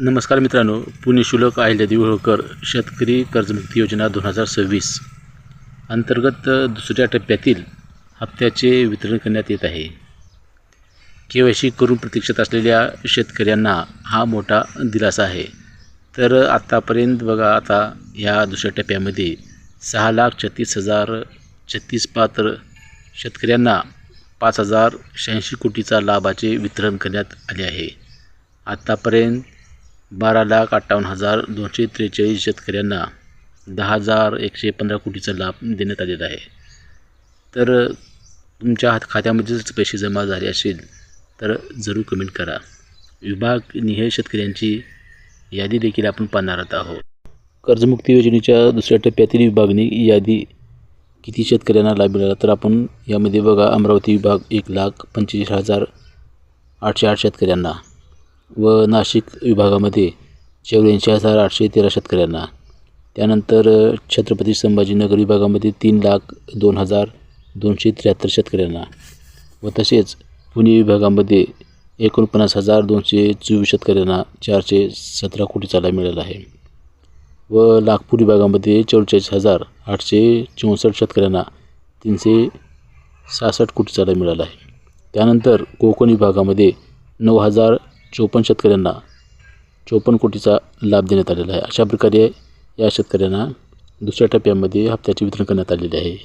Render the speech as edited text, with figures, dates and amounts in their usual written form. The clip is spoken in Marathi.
नमस्कार मित्रांनो, पुण्यशुल्क अहिल्यादेवी होळकर शेतकरी कर्जमुक्ती योजना 2026 अंतर्गत दुसऱ्या टप्प्यातील हप्त्याचे वितरण करण्यात येत आहे. KYC करून प्रतीक्षेत असलेल्या शेतकऱ्यांना हा मोठा दिलासा आहे. तर आत्तापर्यंत बघा, आता या दुसऱ्या टप्प्यामध्ये 6,36,036 पात्र शेतकऱ्यांना 5,086 कोटीचा लाभाचे वितरण करण्यात आले आहे. आत्तापर्यंत 12,58,243 शेतकऱ्यांना 10,115 कोटीचा लाभ देण्यात आलेला आहे. तर तुमच्या खात्यामध्ये जर पैसे जमा झाले असेल तर जरूर कमेंट करा. विभागनिहाय शेतकऱ्यांची यादी देखील आपण पाहणार आहोत. कर्जमुक्ती योजनेच्या दुसऱ्या टप्प्यातील विभागणी यादी किती शेतकऱ्यांना लाभ मिळाला तर आपण यामध्ये बघा, अमरावती विभाग 1,25,808 शेतकऱ्यांना व नाशिक विभागामध्ये 84,813 शेतकऱ्यांना. त्यानंतर छत्रपती संभाजीनगर विभागामध्ये 3,02,273 शेतकऱ्यांना व तसेच पुणे विभागामध्ये 49,224 शेतकऱ्यांना 417 कोटीचा लाभ मिळाला आहे व नागपूर विभागामध्ये 44,864 शेतकऱ्यांना 366 कोटीचा लाभ मिळाला आहे. त्यानंतर कोकण विभागामध्ये 9,054 शेतकऱ्यांना 54 कोटीचा लाभ देण्यात आलेला आहे. अशा प्रकारे या शेतकऱ्यांना दुसऱ्या टप्प्यामध्ये हप्त्याचे वितरण करण्यात आलेले आहे.